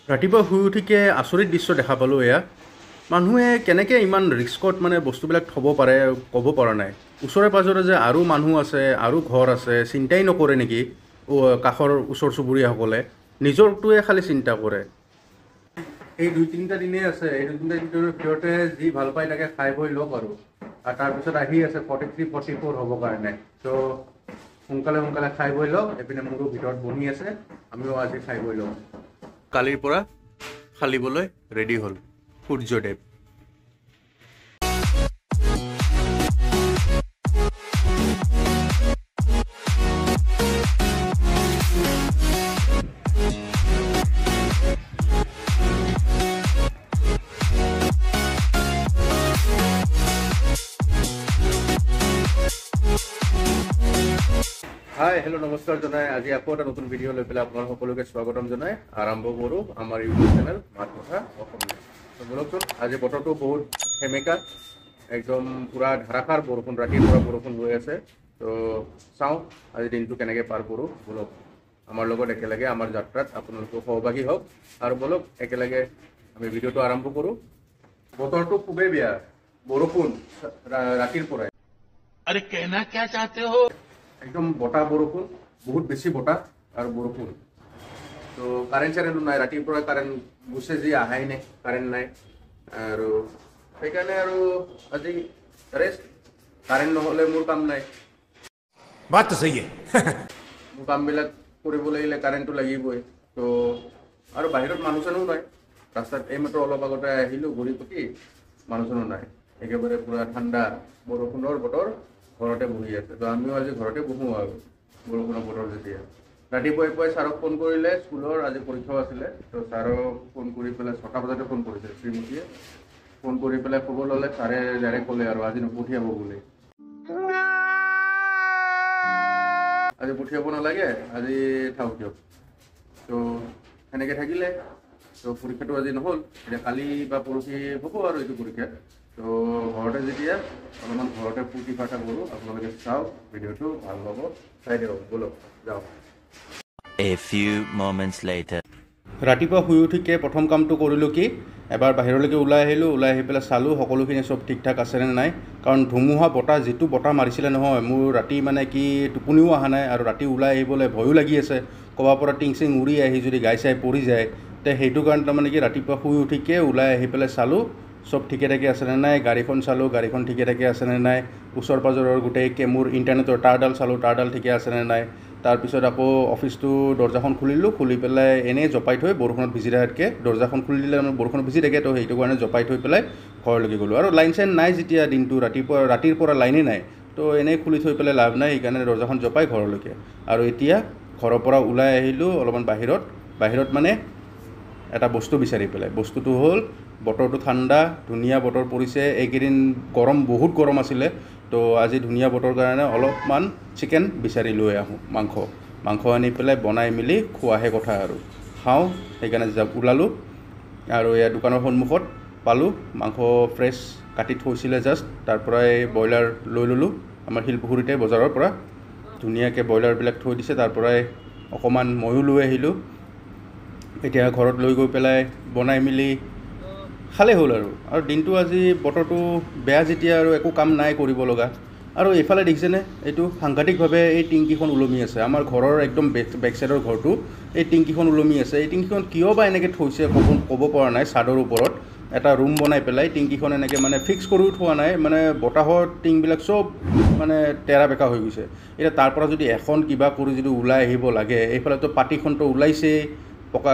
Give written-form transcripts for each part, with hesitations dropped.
ৰাতিপুৱা শুই উঠিকে আচৰিত দৃশ্য দেখা পালোঁ এয়া মানুহে কেনেকৈ ইমান ৰিস্কত মানে বস্তুবিলাক থ'ব পাৰে ক'ব পৰা নাই ওচৰে পাঁজৰে যে আৰু মানুহ আছে আৰু ঘৰ আছে চিন্তাই নকৰে নেকি কাষৰ ওচৰ চুবুৰীয়াসকলে নিজৰটোৱে খালি চিন্তা কৰে এই 2-3টা দিনেই আছে এই 2-3টা দিনৰ ভিতৰতে যি ভাল পায় তাকে খাই বৈ লওক আৰু তাৰপিছত আহি আছে 43-44 হ'বৰ কাৰণে ত' সোনকালে সোনকালে খাই বৈ লওক এইপিনে মোৰো ভিতৰত বহি আছে আমিও আজি খাই বৈ লওঁ কালিৰ পৰা খালিবলৈ ৰেডি হ'ল সূৰ্যদেৱ হাই হেল্ল' নমস্কাৰ জনাই আজি আকৌ এটা নতুন ভিডিঅ' লৈ পেলাই আপোনাৰ সকলোকে স্বাগতম জনাই আৰম্ভ কৰোঁ আমাৰ ইউটিউব চেনেল মাত কথা অসমীয়া বলকচোন আজি বতৰটো বহুত সেমেকা একদম পূৰা ধাৰাসাৰ বৰষুণ ৰাতিৰ পৰা বৰষুণ হৈ আছে তো চাওঁ আজি দিনটো কেনেকৈ পাৰ কৰোঁ বলক আমাৰ লগত একেলগে আমাৰ যাত্ৰাত আপোনালোকে সহভাগী হওক আৰু বলক একেলগে আমি ভিডিঅ'টো আৰম্ভ কৰোঁ বতৰটো খুবেই বেয়া বৰষুণ ৰাতিৰ পৰাই अरे कहना क्या चाहते हो একদম বতাহ বৰষুণ বহুত বেছি বতাহ আৰু বৰষুণ তো কাৰেণ্ট নাই ৰাতিৰ পৰা কাৰেণ্ট গুছে যি আহাই নাই কাৰেণ্ট নাই আৰু সেইকাৰণে আৰু আজি ৰেষ্ট কাৰেণ্ট নহ'লে মোৰ কাম নাই बात तो सही है মোৰ কামবিলাক কৰিব লাগিলে কাৰেণ্টটো লাগিবই তো আৰু বাহিৰত মানুহ চানুহ নাই ৰাস্তাত এইমাত্ৰ অলপ আগতে আহিলোঁ ঘূৰি পকি মানুহ চানুহ নাই একেবাৰে পূৰা ঠাণ্ডা বৰষুণৰ বতৰ ঘৰতে বহি আছে তো আমিও আজি ঘৰতে বহোঁ আৰু বৰষুণৰ বতৰ যেতিয়া ৰাতিপুৱাই পুৱাই ছাৰক ফোন কৰিলে স্কুলৰ আজি পৰীক্ষাও আছিলে তো ছাৰক ফোন কৰি পেলাই 6টা বজাতে ফোন কৰিছে শ্ৰীমতীয়ে ফোন কৰি পেলাই খবৰ ল'লে ছাৰে ডাইৰেক্ট ক'লে আৰু আজি নপঠিয়াব বুলি আজি পঠিয়াব নালাগে আজি থাকক দিয়ক তো সেনেকৈ থাকিলে তো পৰীক্ষাটো আজি নহ'ল এতিয়া কালি বা পৰহি হ'ব আৰু এইটো পৰীক্ষা তো ঘৰতে যেতিয়া অলপমান ঘৰতে ফূৰ্তি ফাৰ্তা কৰোঁ আপোনালোকে চাওক ভিডিঅ'টো ভাল হ'ব চাই দিয়ক ব'লক যাওক A few moments later. ৰাতিপুৱা শুই উঠিকে প্ৰথম কামটো কৰিলোঁ কি এবাৰ বাহিৰলৈকে ওলাই আহিলোঁ ওলাই আহি পেলাই চালোঁ সকলোখিনি চব ঠিক ঠাক আছেনে নাই কাৰণ ধুমুহা বতাহ যিটো বতাহ মাৰিছিলে নহয় মোৰ ৰাতি মানে কি টোপনিও অহা নাই আৰু ৰাতি ওলাই আহিবলৈ ভয়ো লাগি আছে ক'ৰবাৰ পৰা টিং চিং উৰি আহি যদি গাই চাই পৰি যায় তে সেইটো কাৰণে তাৰমানে কি ৰাতিপুৱা শুই উঠিকে ওলাই আহি পেলাই চালোঁ চব ঠিকে ঠাকে আছেনে নাই গাড়ীখন চালোঁ গাড়ীখন ঠিকে ঠাকে আছেনে নাই ওচৰ পাজৰৰ গোটেই মোৰ ইণ্টাৰনেটৰ তাঁৰডাল চালোঁ তাঁৰডাল ঠিকে আছেনে নাই তাৰপিছত আকৌ অফিচটো দৰ্জাখন খুলিলোঁ খুলি পেলাই এনেই জপাই থৈ বৰষুণত ভিজি থকাতকৈ দৰ্জাখন খুলি দিলে আমাৰ বৰষুণত ভিজি থাকে তো সেইটো কাৰণে জপাই থৈ পেলাই ঘৰলৈকে গ'লোঁ আৰু লাইন চাইন নাই যেতিয়া দিনটো ৰাতিৰ পৰা লাইনেই নাই তো এনেই খুলি থৈ পেলাই লাভ নাই সেইকাৰণে দৰ্জাখন জপাই ঘৰলৈকে আৰু এতিয়া ঘৰৰ পৰা ওলাই আহিলোঁ অলপমান বাহিৰত মানে এটা বস্তু বিচাৰি পেলাই বস্তুটো হ'ল বতৰটো ঠাণ্ডা ধুনীয়া বতৰ পৰিছে এইকেইদিন বহুত গৰম আছিলে তো আজি ধুনীয়া বতৰ কাৰণে অলপমান চিকেন বিচাৰি লৈ আহোঁ মাংস আনি পেলাই বনাই মেলি খোৱাহে কথা আৰু খাওঁ সেইকাৰণে ওলালোঁ আৰু এয়া দোকানৰ সন্মুখত পালোঁ মাংস ফ্ৰেছ কাটি থৈছিলে জাষ্ট তাৰ পৰাই ব্ৰইলাৰ লৈ ল'লোঁ আমাৰ শিলপুখুৰীতে বজাৰৰ পৰা ধুনীয়াকৈ ব্ৰইলাৰবিলাক থৈ দিছে তাৰ পৰাই অকণমান ময়ো লৈ আহিলোঁ এতিয়া ঘৰত লৈ গৈ পেলাই বনাই মেলি খালে হ'ল আৰু দিনটো আজি বতৰটো বেয়া যেতিয়া আৰু একো কাম নাই কৰিব লগা আৰু এইফালে দেখিছেনে এইটো সাংঘাতিকভাৱে এই টিংকিখন ওলমি আছে আমাৰ ঘৰৰ একদম বেক চাইডৰ ঘৰটো এই টিংকিখন ওলমি আছে এই টিংকিখন কিয় বা এনেকৈ থৈছে ক'ব পৰা নাই ছাদৰ ওপৰত এটা ৰুম বনাই পেলাই টিংকিখন এনেকৈ মানে ফিক্স কৰিও থোৱা নাই মানে বতাহৰ টিংবিলাক চব মানে তেৰা বেকা হৈ গৈছে এতিয়া তাৰ পৰা যদি এখন কিবা কৰি যদি ওলাই আহিব লাগে এইফালেতো পাতিখনতো ওলাইছেই পকা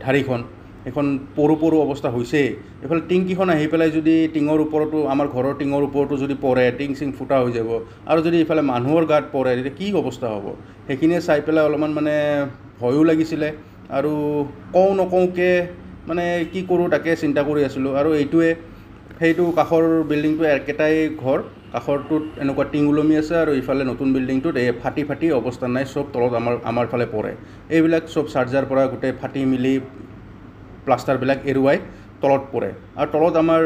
ঢাৰিখন এখন পৰু অৱস্থা হৈছেই এইফালে টিংকিখন আহি পেলাই যদি টিঙৰ ওপৰতো আমাৰ ঘৰৰ টিঙৰ ওপৰতো যদি পৰে টিং চিং ফুটা হৈ যাব আৰু যদি এইফালে মানুহৰ গাত পৰে তেতিয়া কি অৱস্থা হ'ব সেইখিনিয়ে চাই পেলাই অলপমান মানে ভয়ো লাগিছিলে আৰু কওঁ নকওঁকৈ মানে কি কৰোঁ তাকে চিন্তা কৰি আছিলোঁ আৰু এইটোৱে সেইটো কাষৰ বিল্ডিংটো একেটাই ঘৰ কাষৰটোত এনেকুৱা টিং ওলমি আছে আৰু ইফালে নতুন বিল্ডিংটোত এই ফাটি অৱস্থা নাই চব তলত আমাৰ ফালে পৰে এইবিলাক চব চাৰ্জাৰ পৰা গোটেই ফাটি মিলি প্লাষ্টাৰবিলাক এৰুৱাই তলত পৰে আৰু তলত আমাৰ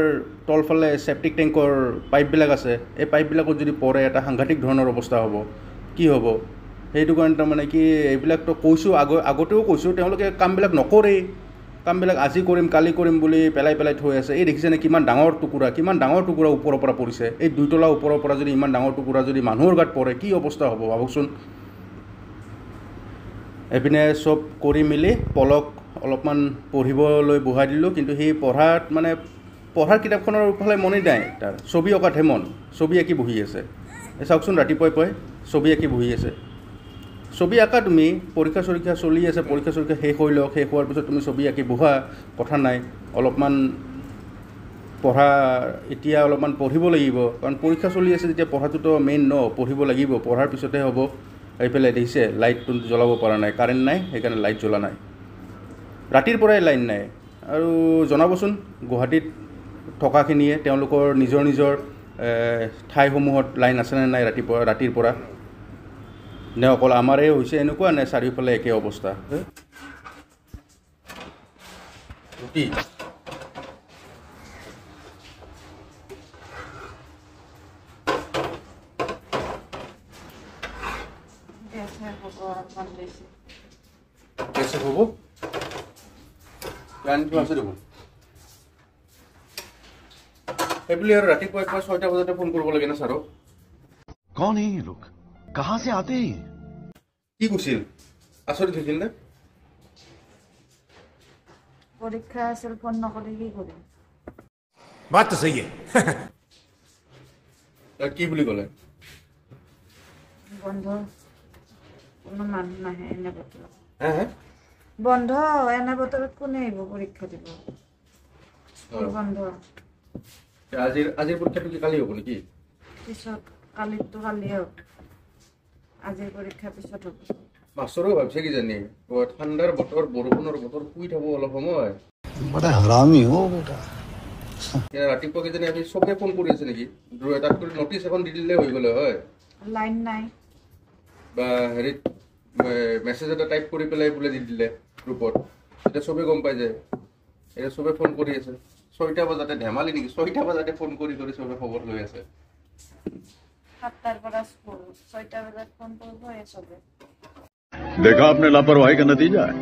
তলফালে চেপ্টিক টেংকৰ পাইপবিলাক আছে এই পাইপবিলাকত যদি পৰে এটা সাংঘাতিক ধৰণৰ অৱস্থা হ'ব কি হ'ব সেইটো কাৰণে তাৰমানে কি এইবিলাকতো কৈছোঁ আগতেও কৈছোঁ তেওঁলোকে কামবিলাক নকৰেই কামবিলাক আজি কৰিম কালি কৰিম বুলি পেলাই থৈ আছে এই দেখিছেনে কিমান ডাঙৰ টুকুৰা ওপৰৰ পৰা পৰিছে এই 2 তলা ওপৰৰ পৰা যদি ইমান ডাঙৰ টুকুৰা যদি মানুহৰ গাত পৰে কি অৱস্থা হ'ব ভাবকচোন এইপিনে চব কৰি মেলি পলক অলপমান পঢ়িবলৈ বহাই দিলোঁ কিন্তু সি পঢ়াৰ কিতাপখনৰ ফালে মনেই নাই তাৰ ছবি অঁকাতহে মন ছবি আঁকি বহি আছে চাওকচোন ৰাতিপুৱাই ছবি আঁকি বহি আছে ছবি আঁকা তুমি পৰীক্ষা চলি আছে পৰীক্ষা শেষ হৈ লওক শেষ হোৱাৰ পিছত তুমি ছবি আঁকি বহা কথা নাই অলপমান এতিয়া অলপমান পঢ়িব লাগিব কাৰণ পৰীক্ষা চলি আছে যেতিয়া পঢ়াটোতো মেইন পঢ়িব লাগিব পঢ়াৰ পিছতহে হ'ব এইফালে দেখিছে লাইটটো জ্বলাব পৰা নাই কাৰেণ্ট নাই সেইকাৰণে লাইট জ্বলা নাই ৰাতিৰ পৰাই লাইন নাই আৰু জনাবচোন গুৱাহাটীত থকাখিনিয়ে তেওঁলোকৰ নিজৰ ঠাইসমূহত লাইন আছেনে নাই ৰাতিৰ পৰা নে অকল আমাৰে হৈছে এনেকুৱা নে চাৰিওফালে একে অৱস্থা ৰুটি कैसे हो वो प्लान की আছে দেখোন এবলি আৰ ৰাতিপুৱা 6টা বজাতে ফোন কৰিব লাগে না ছাৰক कौन है ये लोग कहाँ से आते हैं কি কৈছিল আচৰিত হৈছিল না পৰীক্ষা আছিল ফোন নকৰি কি কৰিম बात तो सही है কি বুলি ক'লে বন্ধ কোনো মানুহ নাহে এনে বতৰত হ্যাঁ বন্ধ এনে বতৰত কোনে আহিব পৰীক্ষা দিব স্কুল বন্ধ আজিৰ পৰীক্ষাটো কি কালি হ'ব নেকি পিছত কালিতো কালিয়ে হ'ব আজিৰ পৰীক্ষা পিছত হ'ব মাষ্টৰো ভাবিছে কি জানি ঠাণ্ডাৰ বতৰ বৰষুণৰ বতৰ শুই থাকো অলপ সময় बड़ा हरामी हो बेटा ৰাতিপুৱা কিজানি আমি চবে ফোন কৰি আছে নেকি তাত কৰি নটিচ এখন দি দিলে হৈ গ'লে হয় লাইন নাই বা হেৰিত মেছেজ এটা টাইপ কৰি পেলাই বোলে দি দিলে গ্ৰুপত এতিয়া চবে গম পাই যায় এতিয়া চবে ফোন কৰি আছে 6টা বজাতে ধেমালি নেকি 6টা বজাতে ফোন কৰি চবে খবৰ লৈ আছে 7টাৰ পৰা স্কুল 6টা বজাত ফোন কৰিব চবে देखा आपने लापरवाही का नतीजा है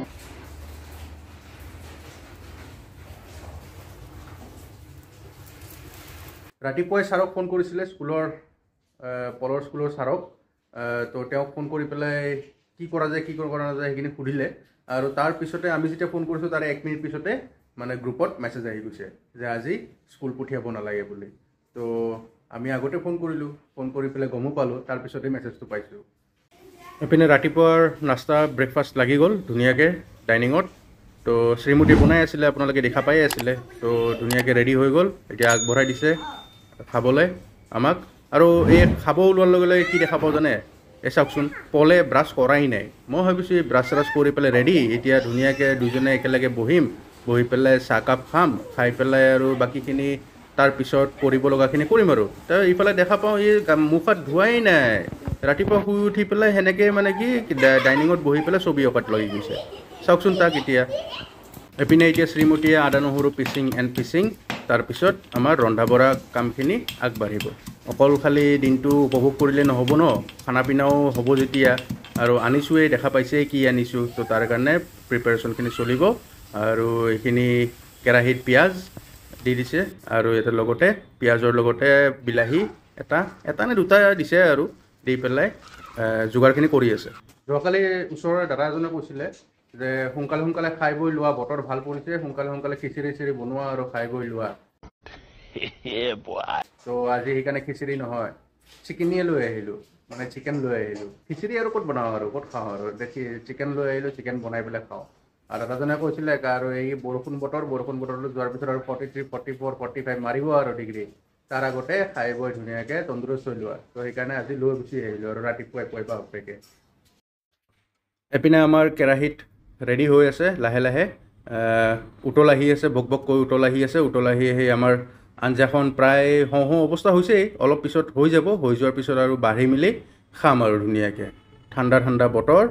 ৰাতিপুৱাই ছাৰক ফোন কৰিছিলে পলৰ স্কুলৰ ছাৰক তো তেওঁক ফোন কৰি পেলাই কি কৰা যায় কি কৰা নাযায় সেইখিনি সুধিলে আৰু তাৰ পিছতে আমি যেতিয়া ফোন কৰিছোঁ তাৰে 1 মিনিট পিছতে মানে গ্ৰুপত মেছেজ আহি গৈছে যে আজি স্কুল পঠিয়াব নালাগে বুলি তো আমি আগতে ফোন কৰিলোঁ ফোন কৰি পেলাই গমো পালোঁ তাৰ পিছতে মেছেজটো পাইছোঁ এপিনে ৰাতিপুৱাৰ নাস্তা ব্ৰেকফাষ্ট লাগি গ'ল ধুনীয়াকৈ ডাইনিঙত তো শ্ৰীমতী বনাই আছিলে আপোনালোকে দেখা পাই আছিলে তো ধুনীয়াকৈ ৰেডি হৈ গ'ল এতিয়া আগবঢ়াই দিছে খাবলৈ আমাক আৰু এই খাব ওলোৱাৰ লগে লগে কি দেখা পাওঁ জানে এই চাওকচোন পলে ব্ৰাছ কৰাই নাই মই ভাবিছোঁ এই ব্ৰাছ কৰি পেলাই ৰেডি এতিয়া ধুনীয়াকৈ দুজনে একেলগে বহি পেলাই চাহকাপ খাম খাই পেলাই আৰু বাকীখিনি তাৰপিছত কৰিব লগাখিনি কৰিম আৰু তাৰ ইফালে দেখা পাওঁ এই মুখ হাত ধোৱাই নাই ৰাতিপুৱা শুই উঠি পেলাই সেনেকৈ মানে কি ডাইনিঙত বহি পেলাই ছবি অঁকাত লাগি গৈছে চাওকচোন তাক এতিয়া এপিনে এতিয়া শ্ৰীমতীয়ে আদা নহৰু পিচিং তাৰপিছত আমাৰ ৰন্ধা বঢ়া কামখিনি আগবাঢ়িব অকল খালি দিনটো উপভোগ কৰিলে নহ'ব ন খানা পিনাও হ'ব যেতিয়া আৰু আনিছোঁৱেই দেখা পাইছে কি আনিছোঁ তো তাৰ কাৰণে প্ৰিপাৰেশ্যনখিনি চলিব আৰু এইখিনি কেৰাহীত পিঁয়াজ দি দিছে আৰু ইয়াতে লগতে পিঁয়াজৰ লগতে বিলাহী এটা নে দুটা দিছে আৰু দি পেলাই যোগাৰখিনি কৰি আছে যোৱাকালি ওচৰৰ দাদা এজনে কৈছিলে যে সোনকালে খাই বৈ লোৱা বতৰ ভাল পৰিছে সোনকালে খিচিৰি বনোৱা আৰু খাই বৈ লোৱা তো আজি সেইকাৰণে খিচিৰি নহয় চিকেনিয়ে লৈ আহিলোঁ মানে চিকেন লৈ আহিলোঁ খিচিৰি আৰু ক'ত বনাওঁ আৰু ক'ত খাওঁ আৰু চিকেন লৈ আহিলোঁ চিকেন বনাই পেলাই খাওঁ আৰু দাদাজনে কৈছিলে আৰু এই বৰষুণ বতৰলৈ যোৱাৰ পিছত আৰু 43, 44, 45 মাৰিব আৰু ডিগ্ৰী তাৰ আগতে খাই বৈ ধুনীয়াকৈ তন্দুৰস্ত হৈ লোৱা তো সেইকাৰণে আজি লৈ গুচি আহিলোঁ আৰু ৰাতিপুৱাই বাপেকে এপিনে আমাৰ কেৰাহীত ৰেডি হৈ আছে লাহে উতল আহি আছে বককৈ উতল আহি আছে সেই আমাৰ আঞ্জাখন প্ৰায় হওঁ অৱস্থা হৈছেই অলপ পিছত হৈ যাব হৈ যোৱাৰ পিছত আৰু বাঢ়ি মেলি খাম আৰু ধুনীয়াকৈ ঠাণ্ডা বতৰ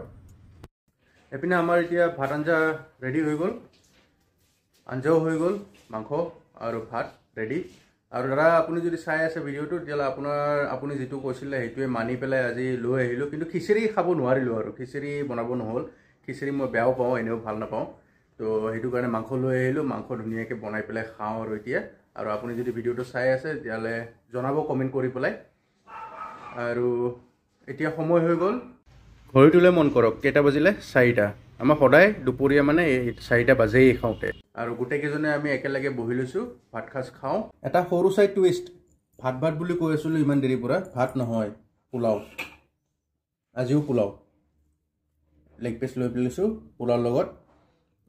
এপিনে আমাৰ এতিয়া ভাত আঞ্জা ৰেডি হৈ গ'ল আঞ্জাও হৈ গ'ল মাংস আৰু ভাত ৰেডি আৰু দাদা আপুনি যদি চাই আছে ভিডিঅ'টো তেতিয়াহ'লে আপুনি যিটো কৈছিলে সেইটোৱে মানি পেলাই আজি লৈ আহিলোঁ কিন্তু খিচিৰি খাব নোৱাৰিলোঁ আৰু খিচিৰি বনাব নহ'ল খিচিৰি মই বেয়াও পাওঁ এনেও ভাল নাপাওঁ তো সেইটো কাৰণে মাংস লৈ আহিলোঁ মাংস ধুনীয়াকৈ বনাই পেলাই খাওঁ আৰু এতিয়া আৰু আপুনি যদি ভিডিঅ'টো চাই আছে তেতিয়াহ'লে জনাব কমেণ্ট কৰি পেলাই আৰু এতিয়া সময় হৈ গ'ল ঘড়ীটোলৈ মন কৰক কেইটা বাজিলে 4টা আমাৰ সদায় দুপৰীয়া মানে 4টা বাজেই খাওঁতে আৰু গোটেইকেইজনে আমি একেলগে বহি লৈছোঁ ভাত সাজ খাওঁ এটা সৰু চাই টুইষ্ট ভাত বুলি কৈ আছিলোঁ ইমান দেৰিৰ পৰা ভাত নহয় পোলাও আজিও পোলাও লেগ পিচ লৈ পেলাইছোঁ পোলাওৰ লগত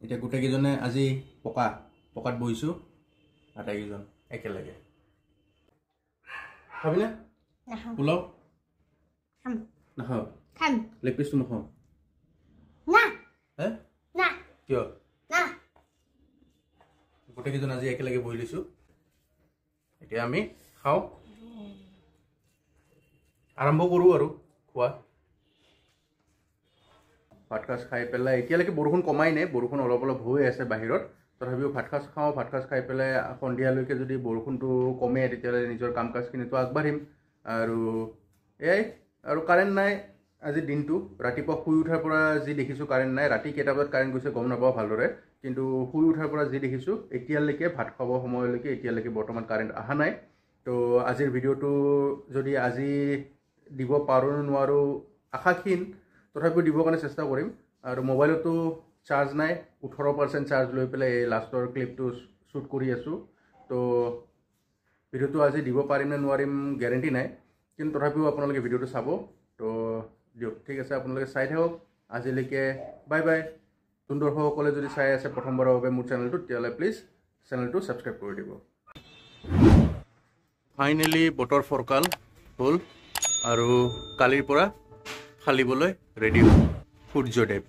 এতিয়া গোটেইকেইজনে আজি পকাত বহিছোঁ আটাইকেইজন একেলগে খাবিনে পোলাও নাখাওঁ লেগ পিচটো নাখাওঁ কিয় গোটেইকেইজন আজি একেলগে বহি লৈছোঁ এতিয়া আমি খাওঁ আৰম্ভ কৰোঁ আৰু খোৱা ভাত সাজ খাই পেলাই এতিয়ালৈকে বৰষুণ কমাই নাই বৰষুণ অলপ হৈ আছে বাহিৰত তথাপিও ভাত সাজ খাওঁ ভাত সাজ খাই পেলাই সন্ধিয়ালৈকে যদি বৰষুণটো কমে তেতিয়াহ'লে নিজৰ কাম কাজখিনিতো আগবাঢ়িম আৰু এয়াই আৰু কাৰেণ্ট নাই আজি দিনটো ৰাতিপুৱা শুই উঠাৰ পৰা যি দেখিছোঁ কাৰেণ্ট নাই ৰাতি কেইটা বজাত কাৰেণ্ট গৈছে গম নাপাওঁ ভালদৰে কিন্তু শুই উঠাৰ পৰা যি দেখিছোঁ এতিয়ালৈকে ভাত খাব সময়লৈকে এতিয়ালৈকে বৰ্তমান কাৰেণ্ট অহা নাই তো আজিৰ ভিডিঅ'টো যদি আজি দিব পাৰোঁ নোৱাৰোঁ আশাক্ষীণ তথাপিও দিবৰ কাৰণে চেষ্টা কৰিম আৰু মোবাইলতো চাৰ্জ নাই 18% চাৰ্জ লৈ পেলাই এই লাষ্টৰ ক্লিপটো শ্বুট কৰি আছোঁ তো ভিডিঅ'টো আজি দিব পাৰিম নে নোৱাৰিম গেৰেণ্টি নাই কিন্তু তথাপিও আপোনালোকে ভিডিঅ'টো চাব তো দিয়ক ঠিক আছে আপোনালোকে চাই থাকক আজিলৈকে বাই বাই নতুন দৰ্শকসকলে যদি চাই আছে প্ৰথমবাৰৰ বাবে মোৰ চেনেলটো তেতিয়াহ'লে প্লিজ চেনেলটো ছাবস্ক্ৰাইব কৰি দিব ফাইনেলি বতৰ ফৰকাল হ'ল আৰু কালিৰ পৰা ফালিবলৈ ৰেডি হ'ল সূৰ্যদেৱ